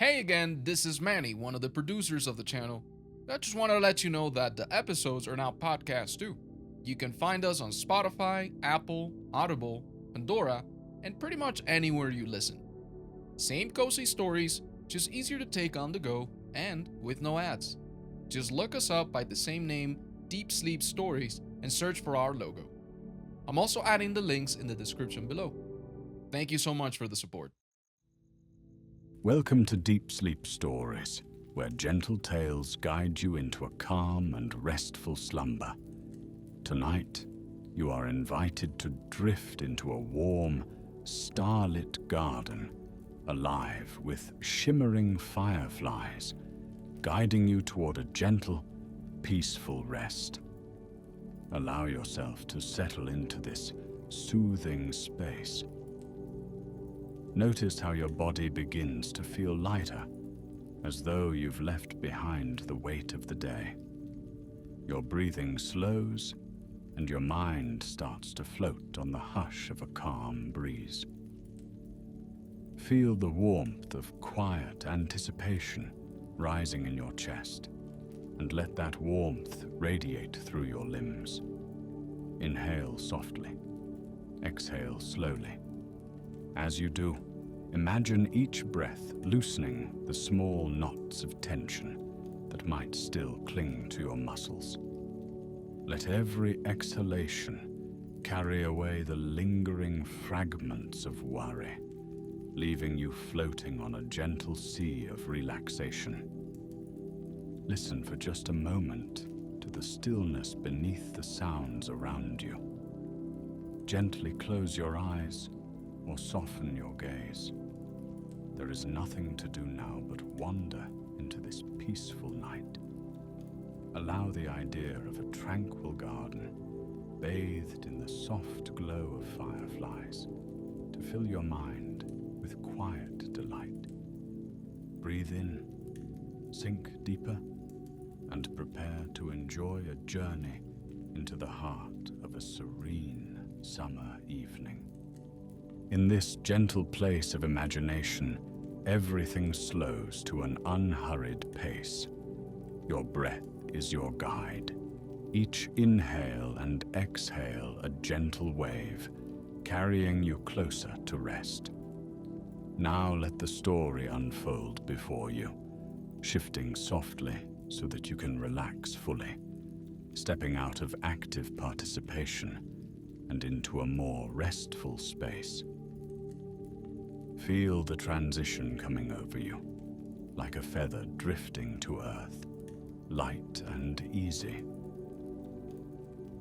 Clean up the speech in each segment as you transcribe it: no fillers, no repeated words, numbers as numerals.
Hey again, this is Manny, one of the producers of the channel. I just want to let you know that the episodes are now podcasts too. You can find us on Spotify, Apple, Audible, Pandora, and pretty much anywhere you listen. Same cozy stories, just easier to take on the go and with no ads. Just look us up by the same name, Deep Sleep Stories, and search for our logo. I'm also adding the links in the description below. Thank you so much for the support. Welcome to Deep Sleep Stories, where gentle tales guide you into a calm and restful slumber. Tonight, you are invited to drift into a warm, starlit garden, alive with shimmering fireflies, guiding you toward a gentle, peaceful rest. Allow yourself to settle into this soothing space. Notice how your body begins to feel lighter, as though you've left behind the weight of the day. Your breathing slows, and your mind starts to float on the hush of a calm breeze. Feel the warmth of quiet anticipation rising in your chest, and let that warmth radiate through your limbs. Inhale softly, exhale slowly. As you do, imagine each breath loosening the small knots of tension that might still cling to your muscles. Let every exhalation carry away the lingering fragments of worry, leaving you floating on a gentle sea of relaxation. Listen for just a moment to the stillness beneath the sounds around you. Gently close your eyes or soften your gaze. There is nothing to do now but wander into this peaceful night. Allow the idea of a tranquil garden, bathed in the soft glow of fireflies, to fill your mind with quiet delight. Breathe in, sink deeper, and prepare to enjoy a journey into the heart of a serene summer evening. In this gentle place of imagination, everything slows to an unhurried pace. Your breath is your guide. Each inhale and exhale a gentle wave, carrying you closer to rest. Now let the story unfold before you, shifting softly so that you can relax fully, stepping out of active participation and into a more restful space. Feel the transition coming over you, like a feather drifting to earth, light and easy.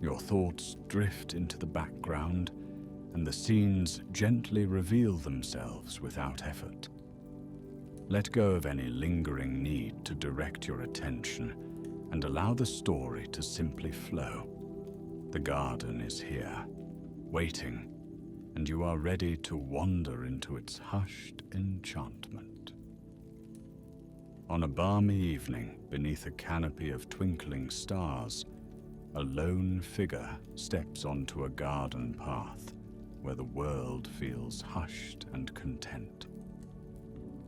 Your thoughts drift into the background, and the scenes gently reveal themselves without effort. Let go of any lingering need to direct your attention, and allow the story to simply flow. The garden is here, waiting, and you are ready to wander into its hushed enchantment. On a balmy evening, beneath a canopy of twinkling stars, a lone figure steps onto a garden path where the world feels hushed and content.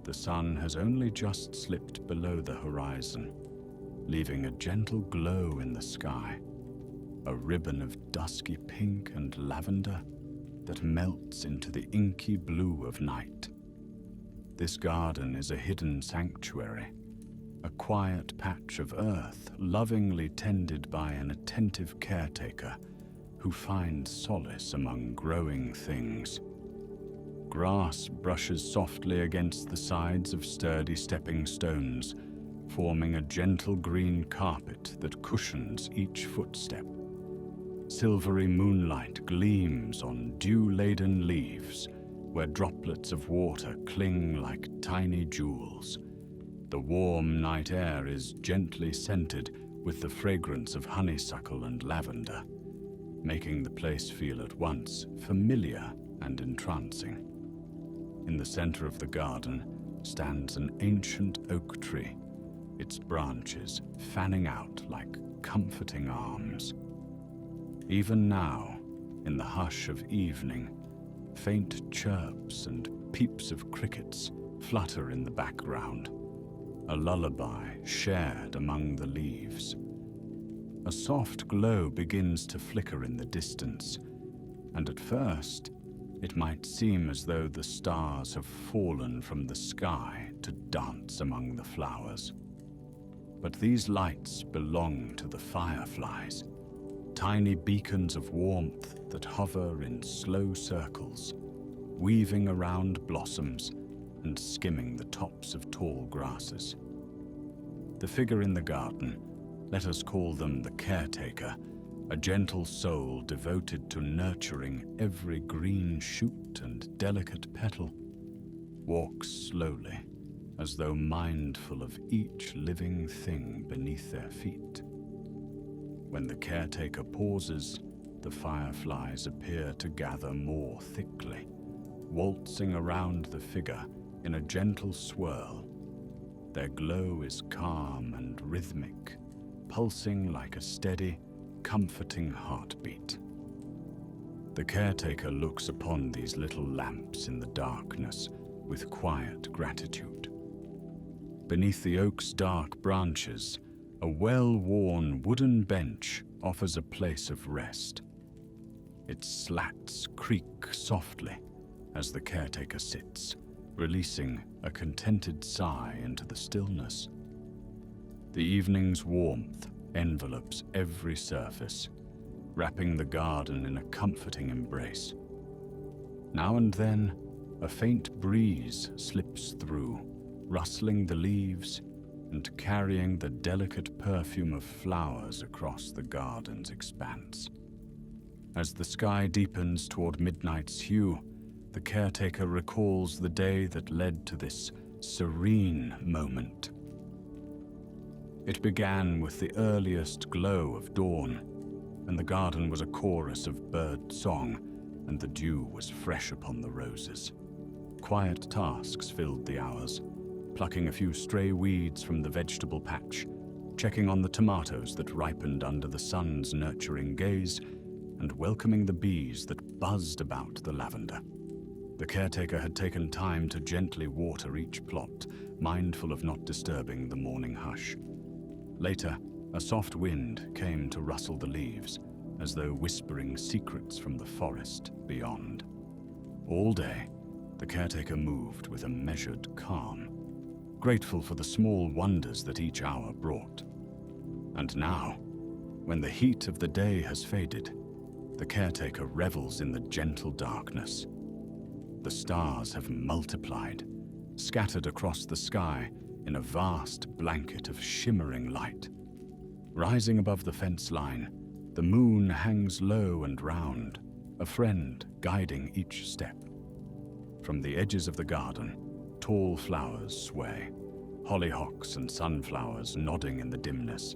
The sun has only just slipped below the horizon, leaving a gentle glow in the sky, a ribbon of dusky pink and lavender that melts into the inky blue of night. This garden is a hidden sanctuary, a quiet patch of earth lovingly tended by an attentive caretaker who finds solace among growing things. Grass brushes softly against the sides of sturdy stepping stones, forming a gentle green carpet that cushions each footstep. Silvery moonlight gleams on dew-laden leaves, where droplets of water cling like tiny jewels. The warm night air is gently scented with the fragrance of honeysuckle and lavender, making the place feel at once familiar and entrancing. In the center of the garden stands an ancient oak tree, its branches fanning out like comforting arms. Even now, in the hush of evening, faint chirps and peeps of crickets flutter in the background, a lullaby shared among the leaves. A soft glow begins to flicker in the distance, and at first, it might seem as though the stars have fallen from the sky to dance among the flowers. But these lights belong to the fireflies, tiny beacons of warmth that hover in slow circles, weaving around blossoms and skimming the tops of tall grasses. The figure in the garden, let us call them the caretaker, a gentle soul devoted to nurturing every green shoot and delicate petal, walks slowly, as though mindful of each living thing beneath their feet. When the caretaker pauses, the fireflies appear to gather more thickly, waltzing around the figure in a gentle swirl. Their glow is calm and rhythmic, pulsing like a steady, comforting heartbeat. The caretaker looks upon these little lamps in the darkness with quiet gratitude. Beneath the oak's dark branches, a well-worn wooden bench offers a place of rest. Its slats creak softly as the caretaker sits, releasing a contented sigh into the stillness. The evening's warmth envelopes every surface, wrapping the garden in a comforting embrace. Now and then, a faint breeze slips through, rustling the leaves and carrying the delicate perfume of flowers across the garden's expanse. As the sky deepens toward midnight's hue, the caretaker recalls the day that led to this serene moment. It began with the earliest glow of dawn, and the garden was a chorus of bird song, and the dew was fresh upon the roses. Quiet tasks filled the hours, plucking a few stray weeds from the vegetable patch, checking on the tomatoes that ripened under the sun's nurturing gaze, and welcoming the bees that buzzed about the lavender. The caretaker had taken time to gently water each plot, mindful of not disturbing the morning hush. Later, a soft wind came to rustle the leaves, as though whispering secrets from the forest beyond. All day, the caretaker moved with a measured calm, grateful for the small wonders that each hour brought. And now, when the heat of the day has faded, the caretaker revels in the gentle darkness. The stars have multiplied, scattered across the sky in a vast blanket of shimmering light. Rising above the fence line, the moon hangs low and round, a friend guiding each step. From the edges of the garden, tall flowers sway, hollyhocks and sunflowers nodding in the dimness,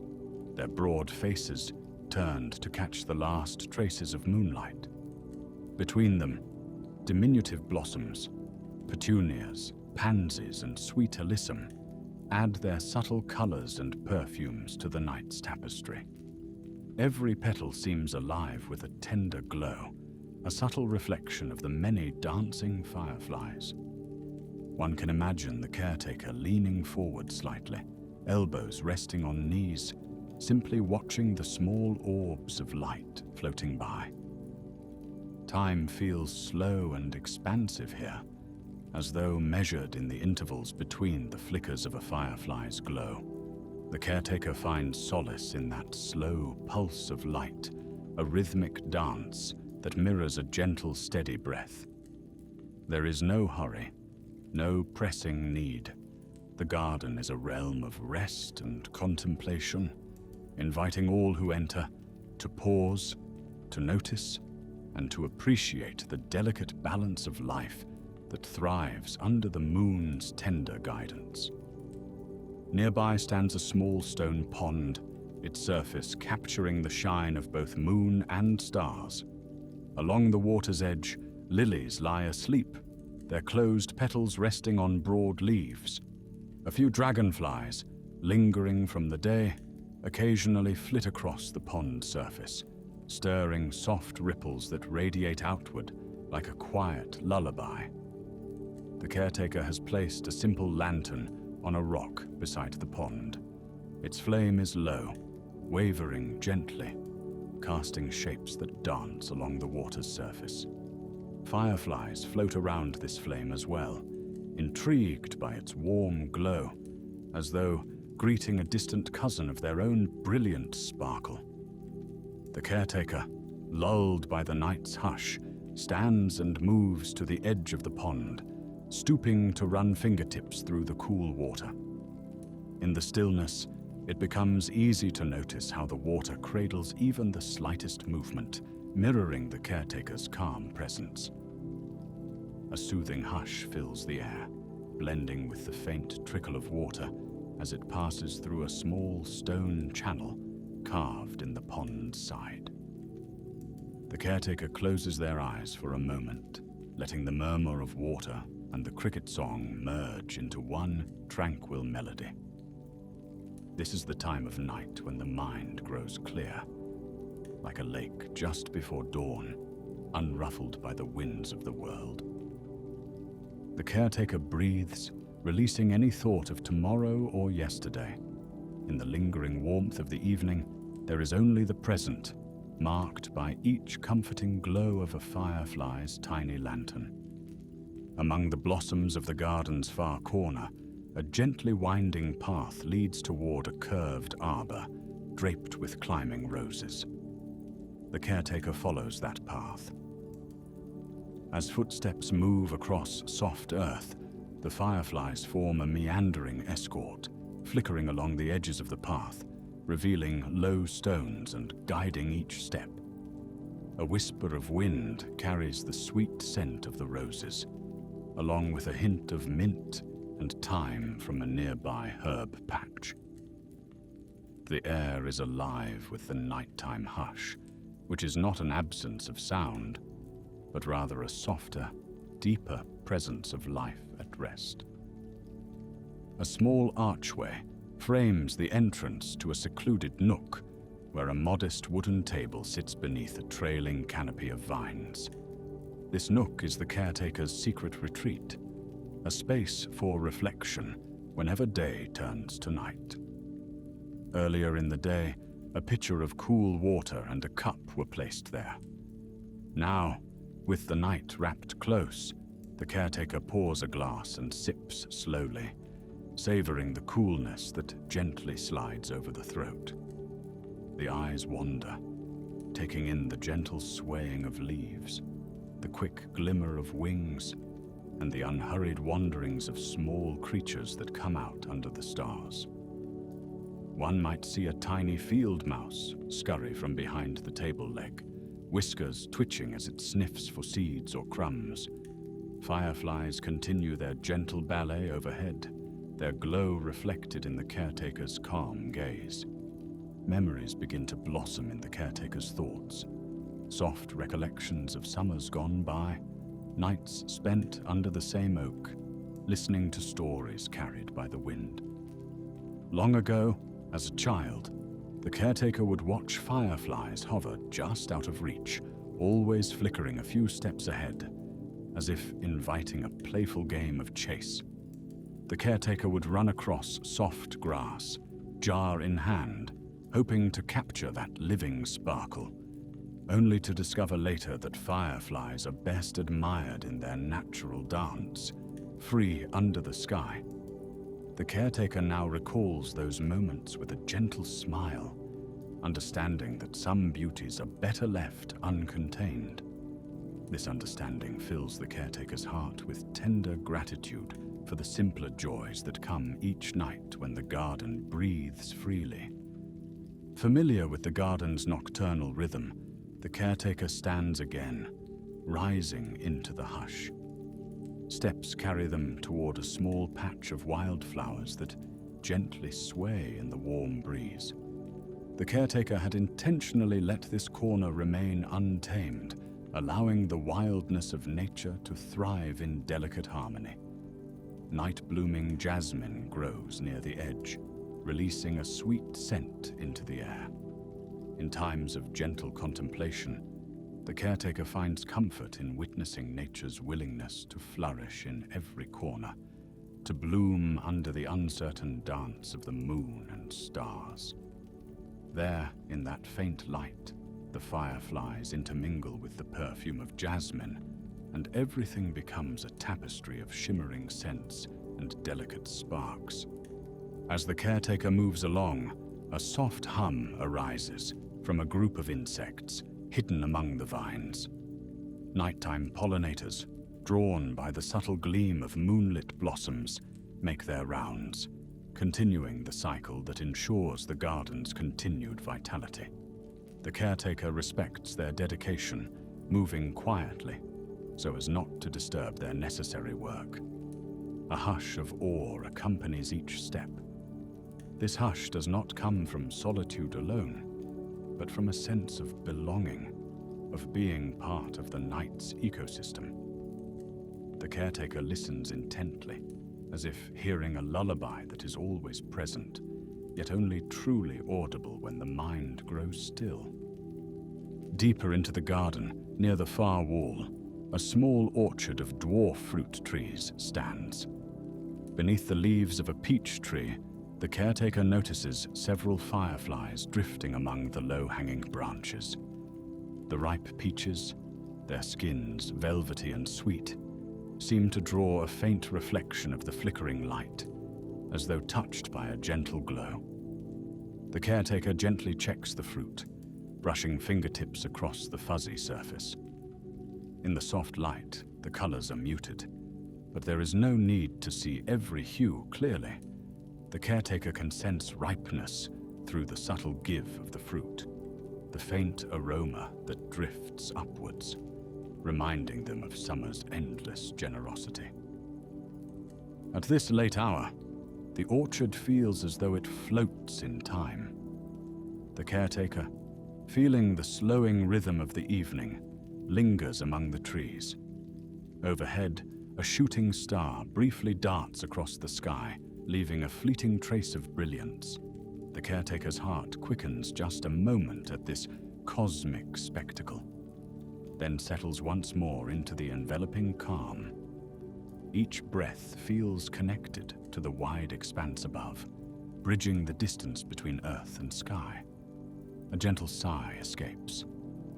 their broad faces turned to catch the last traces of moonlight. Between them, diminutive blossoms, petunias, pansies, and sweet alyssum add their subtle colors and perfumes to the night's tapestry. Every petal seems alive with a tender glow, a subtle reflection of the many dancing fireflies. One can imagine the caretaker leaning forward slightly, elbows resting on knees, simply watching the small orbs of light floating by. Time feels slow and expansive here, as though measured in the intervals between the flickers of a firefly's glow. The caretaker finds solace in that slow pulse of light, a rhythmic dance that mirrors a gentle, steady breath. There is no hurry, no pressing need. The garden is a realm of rest and contemplation, inviting all who enter to pause, to notice, and to appreciate the delicate balance of life that thrives under the moon's tender guidance. Nearby stands a small stone pond, its surface capturing the shine of both moon and stars. Along the water's edge, lilies lie asleep, their closed petals resting on broad leaves. A few dragonflies, lingering from the day, occasionally flit across the pond surface, stirring soft ripples that radiate outward like a quiet lullaby. the caretaker has placed a simple lantern on a rock beside the pond. Its flame is low, wavering gently, casting shapes that dance along the water's surface. Fireflies float around this flame as well, intrigued by its warm glow, as though greeting a distant cousin of their own brilliant sparkle. The caretaker, lulled by the night's hush, stands and moves to the edge of the pond, stooping to run fingertips through the cool water. In the stillness, it becomes easy to notice how the water cradles even the slightest movement, mirroring the caretaker's calm presence. A soothing hush fills the air, blending with the faint trickle of water as it passes through a small stone channel carved in the pond's side. The caretaker closes their eyes for a moment, letting the murmur of water and the cricket song merge into one tranquil melody. This is the time of night when the mind grows clear, like a lake just before dawn, unruffled by the winds of the world. The caretaker breathes, releasing any thought of tomorrow or yesterday. In the lingering warmth of the evening, there is only the present, marked by each comforting glow of a firefly's tiny lantern. Among the blossoms of the garden's far corner, a gently winding path leads toward a curved arbor, draped with climbing roses. The caretaker follows that path. As footsteps move across soft earth, the fireflies form a meandering escort, flickering along the edges of the path, revealing low stones and guiding each step. A whisper of wind carries the sweet scent of the roses, along with a hint of mint and thyme from a nearby herb patch. The air is alive with the nighttime hush, which is not an absence of sound, but rather a softer, deeper presence of life at rest. A small archway frames the entrance to a secluded nook where a modest wooden table sits beneath a trailing canopy of vines. This nook is the caretaker's secret retreat, a space for reflection whenever day turns to night. Earlier in the day, a pitcher of cool water and a cup were placed there. Now, with the night wrapped close, the caretaker pours a glass and sips slowly, savoring the coolness that gently slides over the throat. The eyes wander, taking in the gentle swaying of leaves, the quick glimmer of wings, and the unhurried wanderings of small creatures that come out under the stars. One might see a tiny field mouse scurry from behind the table leg, whiskers twitching as it sniffs for seeds or crumbs. Fireflies continue their gentle ballet overhead, their glow reflected in the caretaker's calm gaze. Memories begin to blossom in the caretaker's thoughts. Soft recollections of summers gone by, nights spent under the same oak, listening to stories carried by the wind. Long ago, as a child, the caretaker would watch fireflies hover just out of reach, always flickering a few steps ahead, as if inviting a playful game of chase. The caretaker would run across soft grass, jar in hand, hoping to capture that living sparkle, only to discover later that fireflies are best admired in their natural dance, free under the sky. The caretaker now recalls those moments with a gentle smile, understanding that some beauties are better left uncontained. This understanding fills the caretaker's heart with tender gratitude for the simpler joys that come each night when the garden breathes freely. Familiar with the garden's nocturnal rhythm, the caretaker stands again, rising into the hush. Steps carry them toward a small patch of wildflowers that gently sway in the warm breeze. The caretaker had intentionally let this corner remain untamed, allowing the wildness of nature to thrive in delicate harmony. Night-blooming jasmine grows near the edge, releasing a sweet scent into the air. In times of gentle contemplation, the caretaker finds comfort in witnessing nature's willingness to flourish in every corner, to bloom under the uncertain dance of the moon and stars. There, in that faint light, the fireflies intermingle with the perfume of jasmine, and everything becomes a tapestry of shimmering scents and delicate sparks. As the caretaker moves along, a soft hum arises from a group of insects hidden among the vines. Nighttime pollinators, drawn by the subtle gleam of moonlit blossoms, make their rounds, continuing the cycle that ensures the garden's continued vitality. The caretaker respects their dedication, moving quietly so as not to disturb their necessary work. A hush of awe accompanies each step. This hush does not come from solitude alone, but from a sense of belonging, of being part of the night's ecosystem. The caretaker listens intently, as if hearing a lullaby that is always present, yet only truly audible when the mind grows still. Deeper into the garden, near the far wall, a small orchard of dwarf fruit trees stands. Beneath the leaves of a peach tree, the caretaker notices several fireflies drifting among the low-hanging branches. The ripe peaches, their skins velvety and sweet, seem to draw a faint reflection of the flickering light, as though touched by a gentle glow. The caretaker gently checks the fruit, brushing fingertips across the fuzzy surface. In the soft light, the colors are muted, but there is no need to see every hue clearly. The caretaker can sense ripeness through the subtle give of the fruit, the faint aroma that drifts upwards, reminding them of summer's endless generosity. At this late hour, the orchard feels as though it floats in time. The caretaker, feeling the slowing rhythm of the evening, lingers among the trees. Overhead, a shooting star briefly darts across the sky, leaving a fleeting trace of brilliance. The caretaker's heart quickens just a moment at this cosmic spectacle, then settles once more into the enveloping calm. Each breath feels connected to the wide expanse above, bridging the distance between earth and sky. A gentle sigh escapes,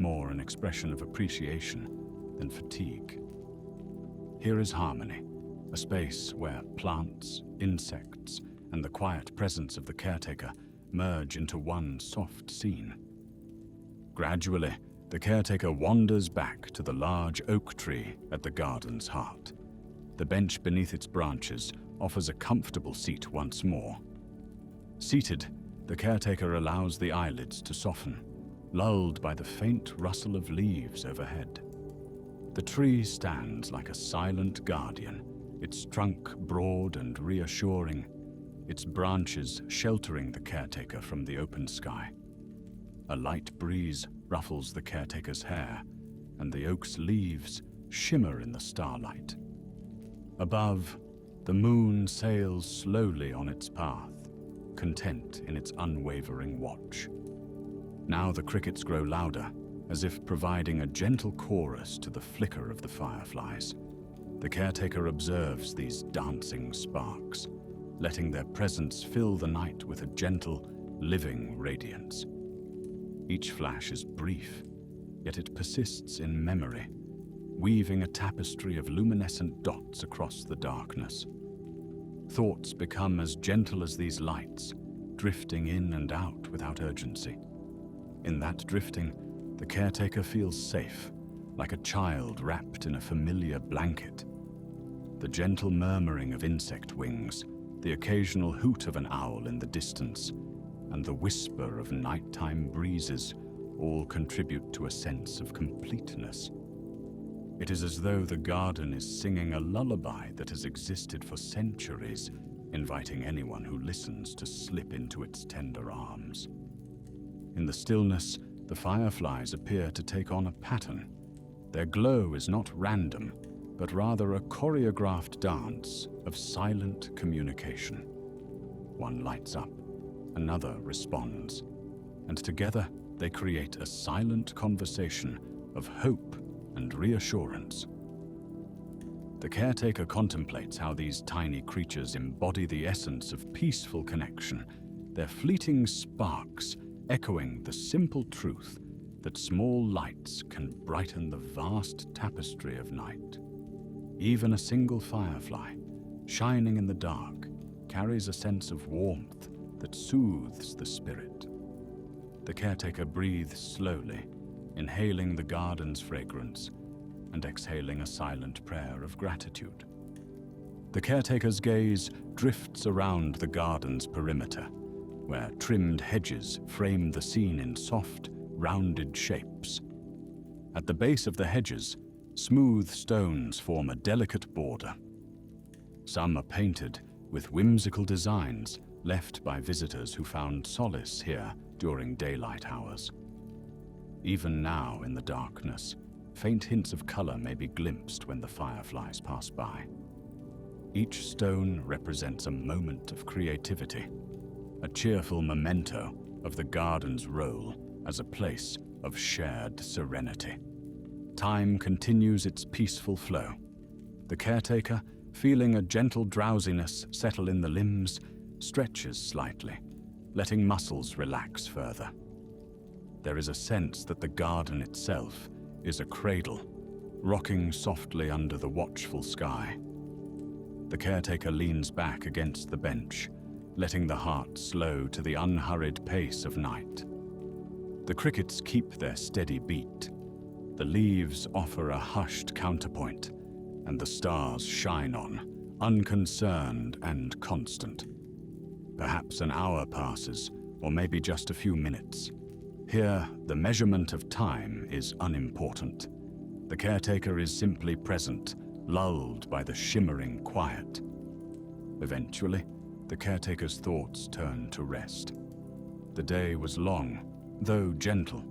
more an expression of appreciation than fatigue. Here is harmony, a space where plants, insects, and the quiet presence of the caretaker merge into one soft scene. Gradually, the caretaker wanders back to the large oak tree at the garden's heart. The bench beneath its branches offers a comfortable seat once more. Seated, the caretaker allows the eyelids to soften, lulled by the faint rustle of leaves overhead. The tree stands like a silent guardian, its trunk broad and reassuring, its branches sheltering the caretaker from the open sky. A light breeze ruffles the caretaker's hair, and the oak's leaves shimmer in the starlight. Above, the moon sails slowly on its path, content in its unwavering watch. Now the crickets grow louder, as if providing a gentle chorus to the flicker of the fireflies. The caretaker observes these dancing sparks, letting their presence fill the night with a gentle, living radiance. Each flash is brief, yet it persists in memory, weaving a tapestry of luminescent dots across the darkness. Thoughts become as gentle as these lights, drifting in and out without urgency. In that drifting, the caretaker feels safe, like a child wrapped in a familiar blanket. The gentle murmuring of insect wings, the occasional hoot of an owl in the distance, and the whisper of nighttime breezes all contribute to a sense of completeness. It is as though the garden is singing a lullaby that has existed for centuries, inviting anyone who listens to slip into its tender arms. In the stillness, the fireflies appear to take on a pattern. Their glow is not random, but rather a choreographed dance of silent communication. One lights up, another responds, and together they create a silent conversation of hope and reassurance. The caretaker contemplates how these tiny creatures embody the essence of peaceful connection, their fleeting sparks echoing the simple truth that small lights can brighten the vast tapestry of night. Even a single firefly, shining in the dark, carries a sense of warmth that soothes the spirit. The caretaker breathes slowly, inhaling the garden's fragrance and exhaling a silent prayer of gratitude. The caretaker's gaze drifts around the garden's perimeter, where trimmed hedges frame the scene in soft, rounded shapes. At the base of the hedges, smooth stones form a delicate border. Some are painted with whimsical designs left by visitors who found solace here during daylight hours. Even now in the darkness, faint hints of color may be glimpsed when the fireflies pass by. Each stone represents a moment of creativity, a cheerful memento of the garden's role as a place of shared serenity. Time continues its peaceful flow. The caretaker, feeling a gentle drowsiness settle in the limbs, stretches slightly, letting muscles relax further. There is a sense that the garden itself is a cradle, rocking softly under the watchful sky. The caretaker leans back against the bench, letting the heart slow to the unhurried pace of night. The crickets keep their steady beat. The leaves offer a hushed counterpoint, and the stars shine on, unconcerned and constant. Perhaps an hour passes, or maybe just a few minutes. Here, the measurement of time is unimportant. The caretaker is simply present, lulled by the shimmering quiet. Eventually, the caretaker's thoughts turn to rest. The day was long, though gentle,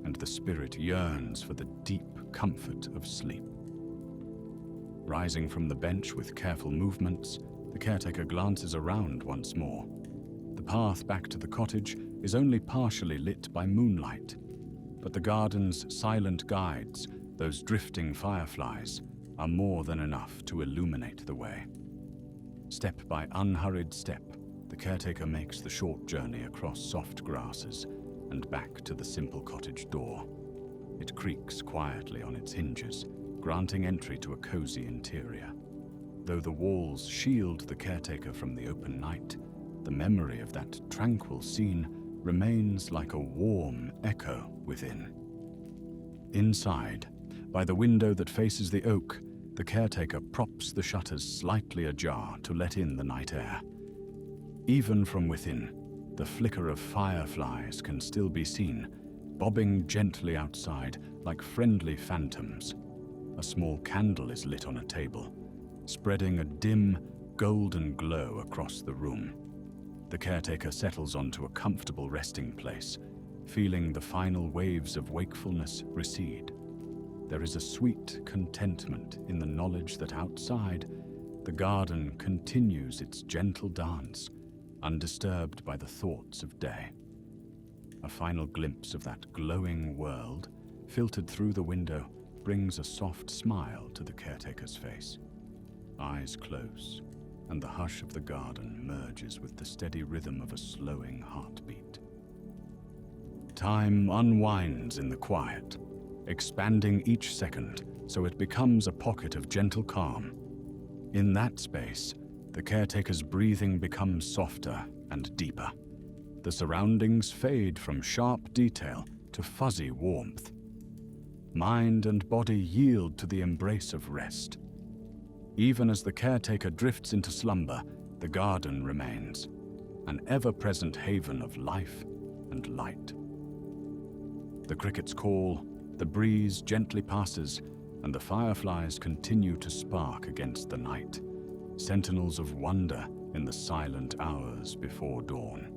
and the spirit yearns for the deep comfort of sleep. Rising from the bench with careful movements, the caretaker glances around once more. The path back to the cottage is only partially lit by moonlight, but the garden's silent guides, those drifting fireflies, are more than enough to illuminate the way. Step by unhurried step, the caretaker makes the short journey across soft grasses and back to the simple cottage door. It creaks quietly on its hinges, granting entry to a cozy interior. Though the walls shield the caretaker from the open night, the memory of that tranquil scene remains like a warm echo within. Inside, by the window that faces the oak, the caretaker props the shutters slightly ajar to let in the night air. Even from within, the flicker of fireflies can still be seen, bobbing gently outside like friendly phantoms. A small candle is lit on a table, spreading a dim, golden glow across the room. The caretaker settles onto a comfortable resting place, feeling the final waves of wakefulness recede. There is a sweet contentment in the knowledge that outside, the garden continues its gentle dance, undisturbed by the thoughts of day. A final glimpse of that glowing world, filtered through the window, brings a soft smile to the caretaker's face. Eyes close, and the hush of the garden merges with the steady rhythm of a slowing heartbeat. Time unwinds in the quiet, expanding each second so it becomes a pocket of gentle calm. In that space, the caretaker's breathing becomes softer and deeper. The surroundings fade from sharp detail to fuzzy warmth. Mind and body yield to the embrace of rest. Even as the caretaker drifts into slumber, the garden remains, an ever-present haven of life and light. The crickets call, the breeze gently passes, and the fireflies continue to spark against the night, sentinels of wonder in the silent hours before dawn.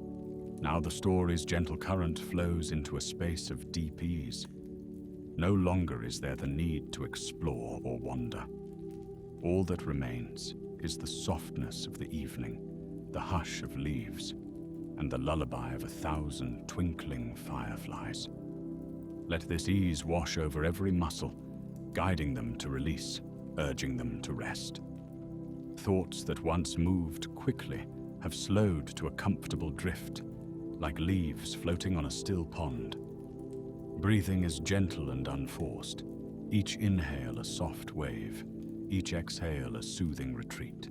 Now the story's gentle current flows into a space of deep ease. No longer is there the need to explore or wander. All that remains is the softness of the evening, the hush of leaves, and the lullaby of 1,000 twinkling fireflies. Let this ease wash over every muscle, guiding them to release, urging them to rest. Thoughts that once moved quickly have slowed to a comfortable drift, like leaves floating on a still pond. Breathing is gentle and unforced, each inhale a soft wave, each exhale a soothing retreat.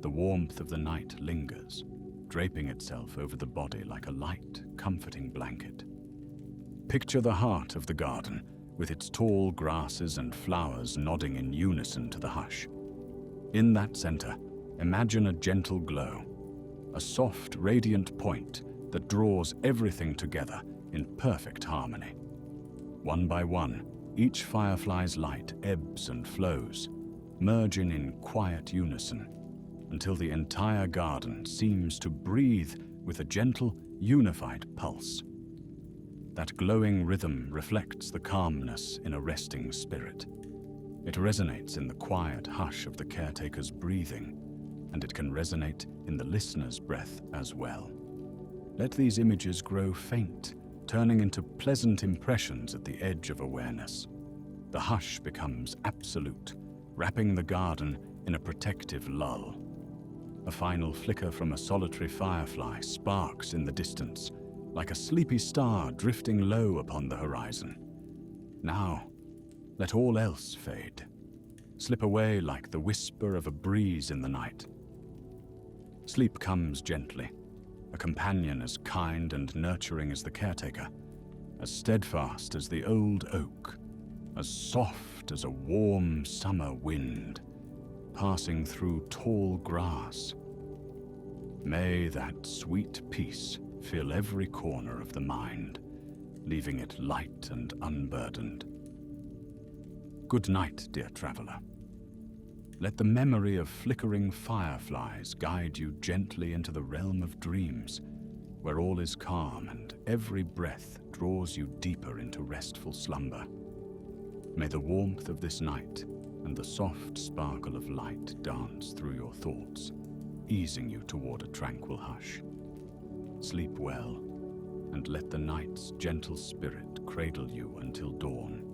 The warmth of the night lingers, draping itself over the body like a light, comforting blanket. Picture the heart of the garden, with its tall grasses and flowers nodding in unison to the hush. In that center, imagine a gentle glow, a soft, radiant point that draws everything together in perfect harmony. One by one, each firefly's light ebbs and flows, merging in quiet unison, until the entire garden seems to breathe with a gentle, unified pulse. That glowing rhythm reflects the calmness in a resting spirit. It resonates in the quiet hush of the caretaker's breathing, and it can resonate in the listener's breath as well. Let these images grow faint, turning into pleasant impressions at the edge of awareness. The hush becomes absolute, wrapping the garden in a protective lull. A final flicker from a solitary firefly sparks in the distance, like a sleepy star drifting low upon the horizon. Now, let all else fade, slip away like the whisper of a breeze in the night. Sleep comes gently, a companion as kind and nurturing as the caretaker, as steadfast as the old oak, as soft as a warm summer wind, passing through tall grass. May that sweet peace fill every corner of the mind, leaving it light and unburdened. Good night, dear traveler. Let the memory of flickering fireflies guide you gently into the realm of dreams, where all is calm and every breath draws you deeper into restful slumber. May the warmth of this night and the soft sparkle of light dance through your thoughts, easing you toward a tranquil hush. Sleep well, and let the night's gentle spirit cradle you until dawn.